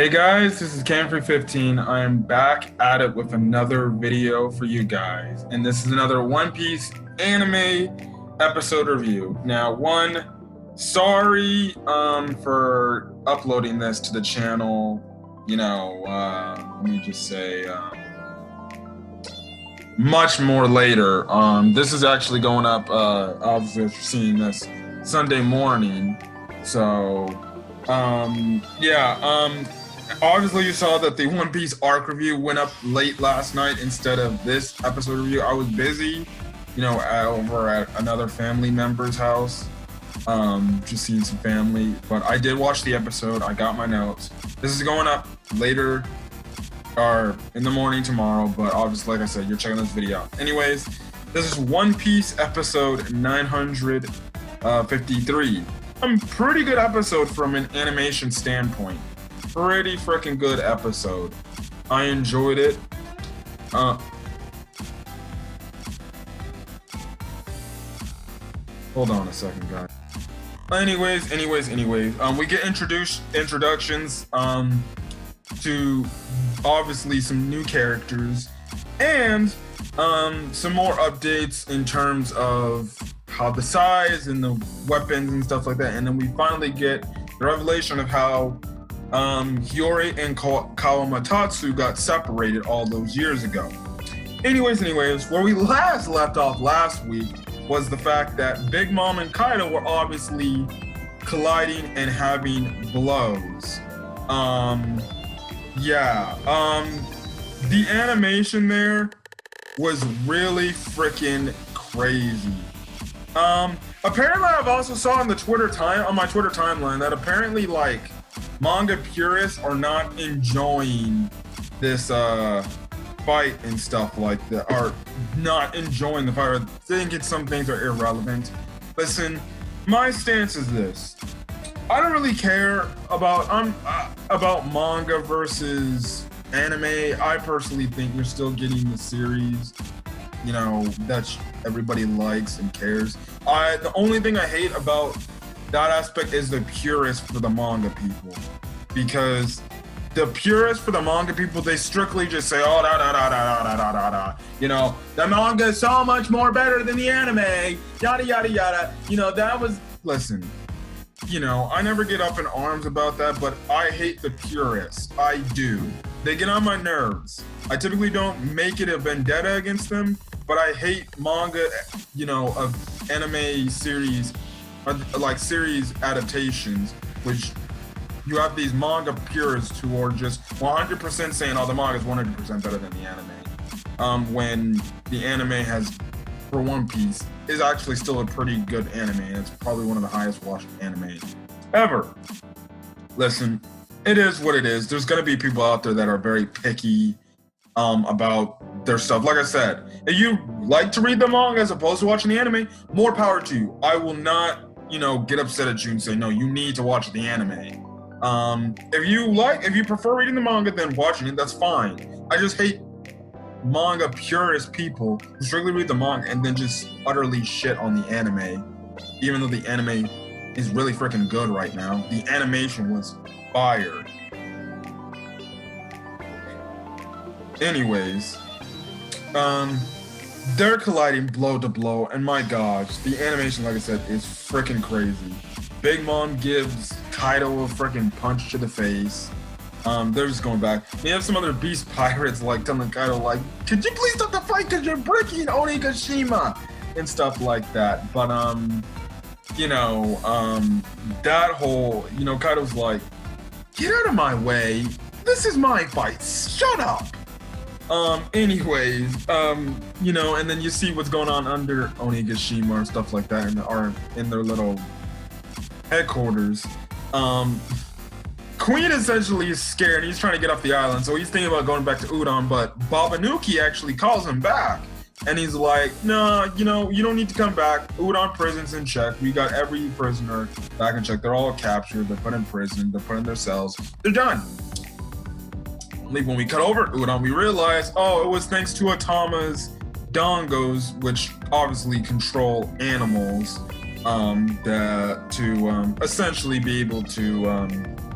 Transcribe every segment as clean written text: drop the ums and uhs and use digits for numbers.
Hey guys, this is Camfrey15. I am back at it with another video for you guys. And this is another One Piece anime episode review. Now, sorry for uploading this to the channel, let me just say much more later. This is actually going up, obviously if you're seeing this, Sunday morning. So, obviously you saw that the One Piece arc review went up late last night instead of this episode review. I was busy, over at another family member's house, just seeing some family. But I did watch the episode. I got my notes. This is going up later or in the morning tomorrow, but obviously, like I said, you're checking this video out. Anyways, this is One Piece episode 953. A pretty good episode from an animation standpoint. Pretty freaking good episode. I enjoyed it. Hold on a second, guys. Anyways, we get introductions to obviously some new characters and some more updates in terms of how the size and the weapons and stuff like that. And then we finally get the revelation of how Hiyori and Kawamastu got separated all those years ago. Anyways, where we last left off last week was the fact that Big Mom and Kaido were obviously colliding and having blows. The animation there was really freaking crazy. Apparently I've also saw on my Twitter timeline that apparently manga purists are not enjoying this fight and stuff like that, are not enjoying the fight, or thinking some things are irrelevant. Listen, my stance is this. I don't really care about manga versus anime. I personally think you're still getting the series, that everybody likes and cares. The only thing I hate about that aspect is the purists for the manga people, because the purists for the manga people, they strictly just say, oh, the manga is so much more better than the anime, yada yada yada. Listen, I never get up in arms about that, but I hate the purists. I do. They get on my nerves. I typically don't make it a vendetta against them, but I hate manga, of anime series, like series adaptations, which you have these manga purists who are just 100% saying, oh, the manga is 100% better than the anime. When the anime has, for One Piece, is actually still a pretty good anime, and it's probably one of the highest watched animes ever. Listen, it is what it is. There's gonna be people out there that are very picky about their stuff. Like I said, if you like to read the manga as opposed to watching the anime, more power to you. I will not, get upset at you and say, no, you need to watch the anime. If you prefer reading the manga than watching it, that's fine. I just hate manga purist people who strictly read the manga and then just utterly shit on the anime, even though the anime is really freaking good right now. The animation was fire. Anyways, they're colliding blow to blow, and my gosh, the animation, like I said, is freaking crazy. Big Mom gives Kaido a freaking punch to the face. They're just going back. They have some other beast pirates telling Kaido could you please stop the fight because you're breaking Onigashima and stuff like that. But that whole, Kaido's like, get out of my way. This is my fight. Shut up. And then you see what's going on under Onigashima and stuff like that, in their little headquarters. Queen essentially is scared. He's trying to get off the island, so he's thinking about going back to Udon, but Babanuki actually calls him back. And he's like, no, you don't need to come back. Udon prison's in check. We got every prisoner back in check. They're all captured. They're put in prison. They're put in their cells. They're done. Only when we cut over to Udon, we realize, oh, it was thanks to Atama's dongos, which obviously control animals, to essentially be able to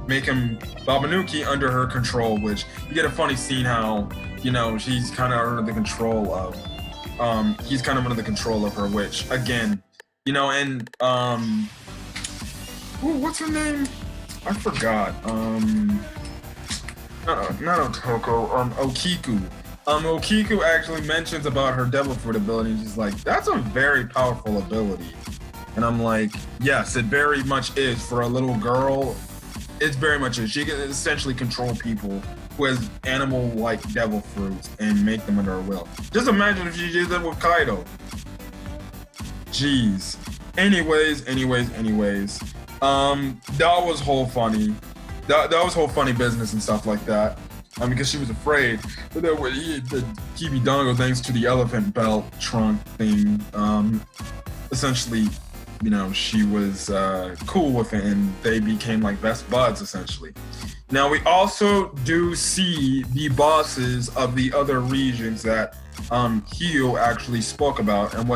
make him Babanuki under her control, which you get a funny scene how, you know, she's kind of under the control of, he's kind of under the control of her, which again, you know, and, ooh, what's her name? I forgot. Not Otoko, Okiku. Okiku actually mentions about her devil fruit ability, and she's like, that's a very powerful ability. And I'm like, yes, it very much is. For a little girl, it's very much is. She can essentially control people who has animal-like devil fruits and make them under her will. Just imagine if she did that with Kaido. Jeez. Anyways. That was whole funny. That was whole funny business and stuff like that. Because she was afraid that the Kibidongo, thanks to the elephant belt trunk thing, essentially, you know, she was cool with it, and they became like best buds essentially. Now we also do see the bosses of the other regions that Hio actually spoke about, and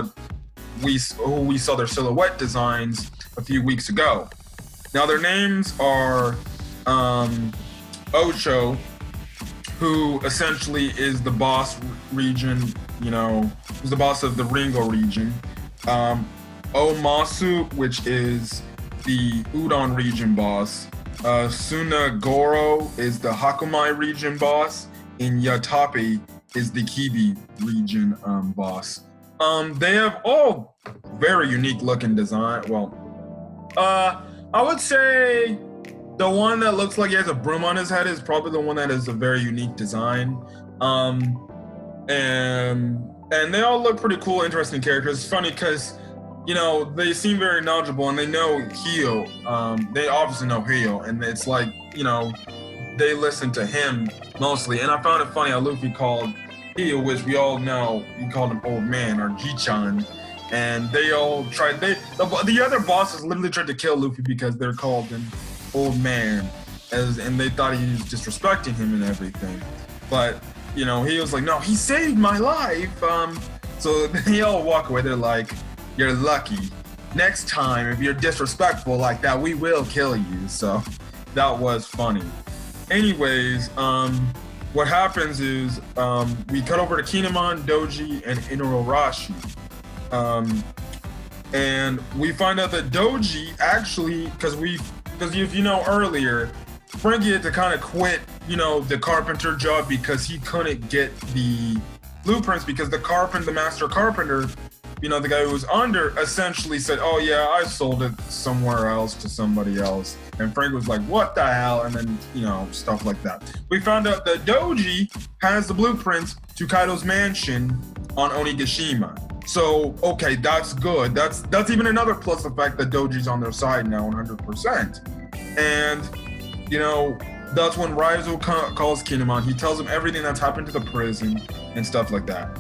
who we saw their silhouette designs a few weeks ago. Now their names are Ocho, who essentially is the boss region, you know, who's the boss of the Ringo region. Omasu, which is the Udon region boss. Sunagoro is the Hakumai region boss. And Yatape is the Kibi region boss. They have all very unique looking design. Well, I would say the one that looks like he has a broom on his head is probably the one that is a very unique design. And they all look pretty cool, interesting characters. It's funny because, you know, they seem very knowledgeable and they know Hio. They obviously know Hio, and it's like, you know, they listen to him mostly. And I found it funny how Luffy called Hio, which we all know, he called him old man or Ji-chan. And they all tried, the other bosses literally tried to kill Luffy because they're called him old man, and they thought he was disrespecting him and everything. But, you know, he was like, no, he saved my life. So they all walk away. They're like, you're lucky. Next time, if you're disrespectful like that, we will kill you. So that was funny. Anyways, what happens is we cut over to Kinemon, Doji, and Inuarashi. And we find out that Doji actually, because if you know earlier, Frankie had to kind of quit, you know, the carpenter job because he couldn't get the blueprints because the master carpenter, you know, the guy who was under, essentially said, oh yeah, I sold it somewhere else to somebody else. And Frank was like, what the hell? And then, you know, stuff like that. We found out that Doji has the blueprints to Kaido's mansion on Onigashima. So, okay, that's good. That's even another plus the fact that Doji's on their side now 100%. And, you know, that's when Raizo calls Kinemon. He tells him everything that's happened to the prison and stuff like that.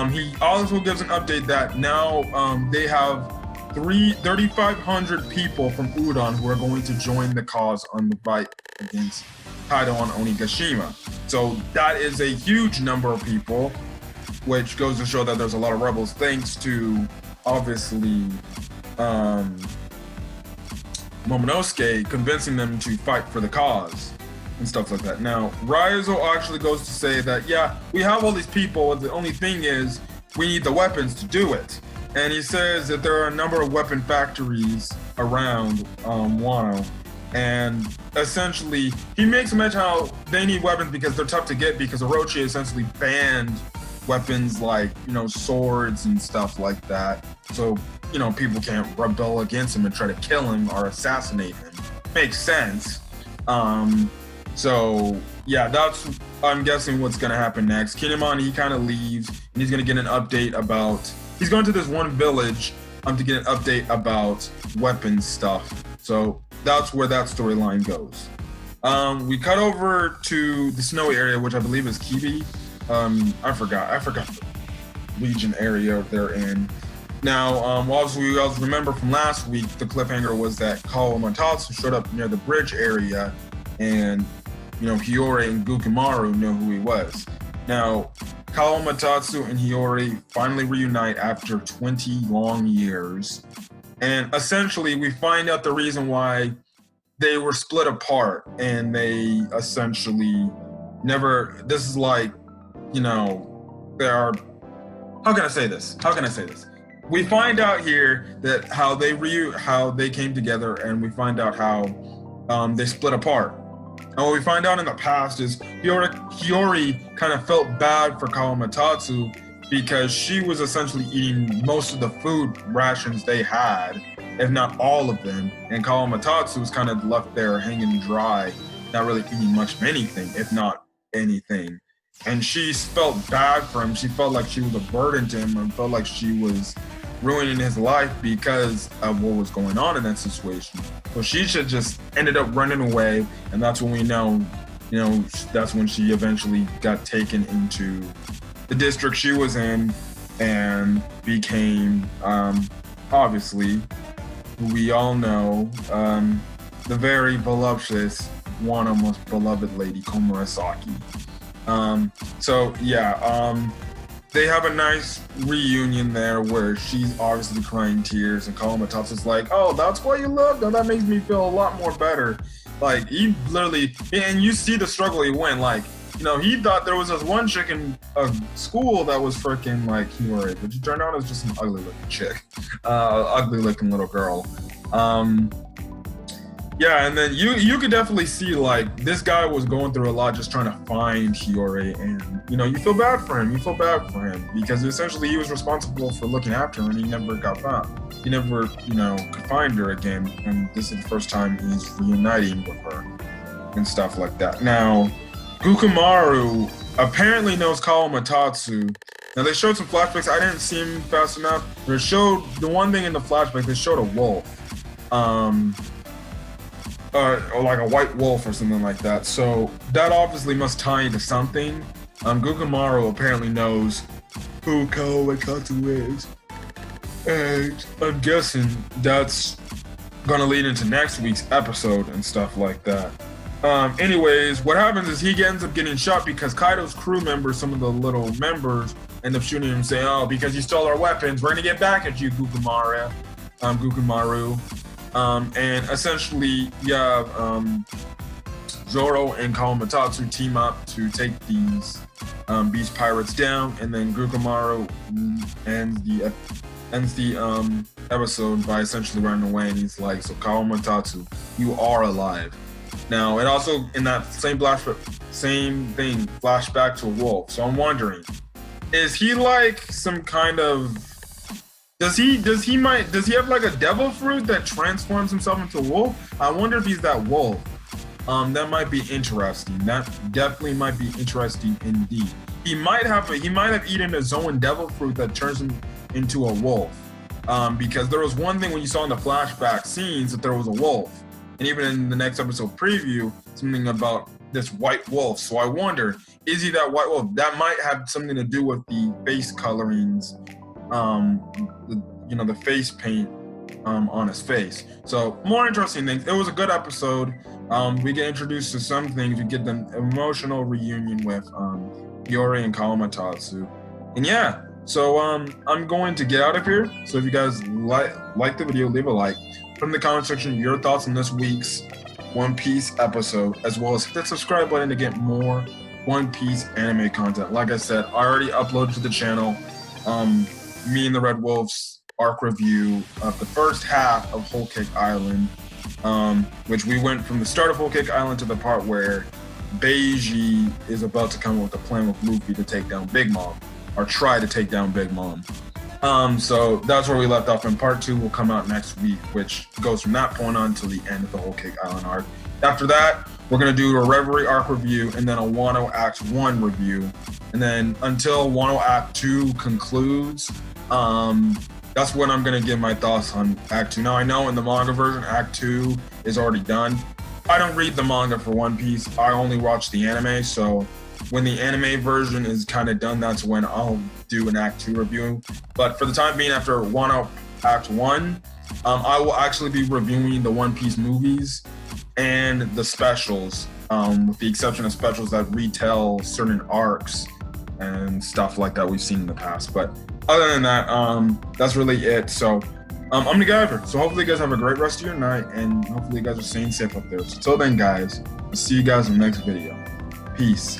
He also gives an update that now they have 3,500 people from Udon who are going to join the cause on the fight against Kaido on Onigashima. So that is a huge number of people, which goes to show that there's a lot of rebels, thanks to, obviously, Momonosuke convincing them to fight for the cause and stuff like that. Now, Raizo actually goes to say that, yeah, we have all these people, the only thing is we need the weapons to do it. And he says that there are a number of weapon factories around Wano. And essentially, he makes mention how they need weapons because they're tough to get because Orochi essentially banned weapons like, you know, swords and stuff like that. So, you know, people can't rebel against him and try to kill him or assassinate him. Makes sense. So, yeah, that's, I'm guessing, what's going to happen next. Kinemon, he kind of leaves, and he's going to get an update about, he's going to this one village to get an update about weapons stuff. So that's where that storyline goes. We cut over to the snowy area, which I believe is Kibi. I forgot the region area they're in. Now, also you guys remember from last week, the cliffhanger was that Kawamatsu showed up near the bridge area, and, you know, Hiyori and Gyukumaru know who he was. Now, Kawamatsu and Hiyori finally reunite after 20 long years. And essentially, we find out the reason why they were split apart, and they essentially never. This is like, there are. How can I say this? We find out here that how they came together, and we find out how they split apart. And what we find out in the past is Hiyori kind of felt bad for Kawamatsu because she was essentially eating most of the food rations they had, if not all of them. And Kawamatsu was kind of left there hanging dry, not really eating much of anything, if not anything. And she felt bad for him. She felt like she was a burden to him, and felt like she was ruining his life because of what was going on in that situation. So she should just ended up running away, and that's when we know, that's when she eventually got taken into the district she was in and became, obviously, we all know, the very voluptuous, one of most beloved lady, Komurasaki. They have a nice reunion there where she's obviously crying tears, and Kawamatsu's like, "Oh, that's why you love them? That makes me feel a lot more better." Like, he literally, and you see the struggle he went. Like, he thought there was this one chick in a school that was freaking like Hiyori, but it turned out it was just an ugly looking chick, ugly looking little girl. Yeah, and then you could definitely see, like, this guy was going through a lot just trying to find Hiyori, and you feel bad for him. You feel bad for him because essentially he was responsible for looking after her, and he never got found. He never, could find her again, and this is the first time he's reuniting with her and stuff like that. Now, Gyukumaru apparently knows Kawamatsu. Now, they showed some flashbacks. I didn't see him fast enough. They showed the one thing in the flashback. They showed a wolf. Or like a white wolf or something like that. So that obviously must tie into something. Gyukumaru apparently knows who Kawamatsu is. And I'm guessing that's gonna lead into next week's episode and stuff like that. Anyways, what happens is he ends up getting shot because Kaido's crew members, some of the little members, end up shooting him and saying, "Oh, because you stole our weapons, we're gonna get back at you, Gyukumaru." And essentially, you have Zoro and Kawamatsu team up to take these beast pirates down, and then Gyukumaru ends the episode by essentially running away, and he's like, "So Kawamatsu, you are alive." Now, it also in that same thing flashed back to a wolf. So I'm wondering, is he like some kind of Does he have like a devil fruit that transforms himself into a wolf? I wonder if he's that wolf. That might be interesting. That definitely might be interesting indeed. He might have eaten his own devil fruit that turns him into a wolf. Because there was one thing when you saw in the flashback scenes that there was a wolf, and even in the next episode preview, something about this white wolf. So I wonder, is he that white wolf? That might have something to do with the face colorings. The face paint on his face. So more interesting things. It was a good episode. We get introduced to some things. We get the emotional reunion with Hiyori and Kawamatsu. And yeah, so I'm going to get out of here. So if you guys like the video, leave a like. Put in the comment section your thoughts on this week's One Piece episode, as well as hit the subscribe button to get more One Piece anime content. Like I said, I already uploaded to the channel Me and the Red Wolves arc review of the first half of Whole Cake Island, which we went from the start of Whole Cake Island to the part where Beiji is about to come up with a plan with Luffy to take down Big Mom, or try to take down Big Mom. So that's where we left off, and part 2 will come out next week, which goes from that point on till the end of the Whole Cake Island arc. After that, we're going to do a Reverie arc review, and then a Wano Act 1 review. And then until Wano Act 2 concludes, that's when I'm going to give my thoughts on Act 2. Now, I know in the manga version, Act 2 is already done. I don't read the manga for One Piece. I only watch the anime, so when the anime version is kind of done, that's when I'll do an Act 2 review. But for the time being, after Wano Act 1, I will actually be reviewing the One Piece movies and the specials, with the exception of specials that retell certain arcs and stuff like that we've seen in the past. But other than that, that's really it. So I'm the Guyver. So hopefully you guys have a great rest of your night, and hopefully you guys are staying safe up there. So till then, guys, I'll see you guys in the next video. Peace.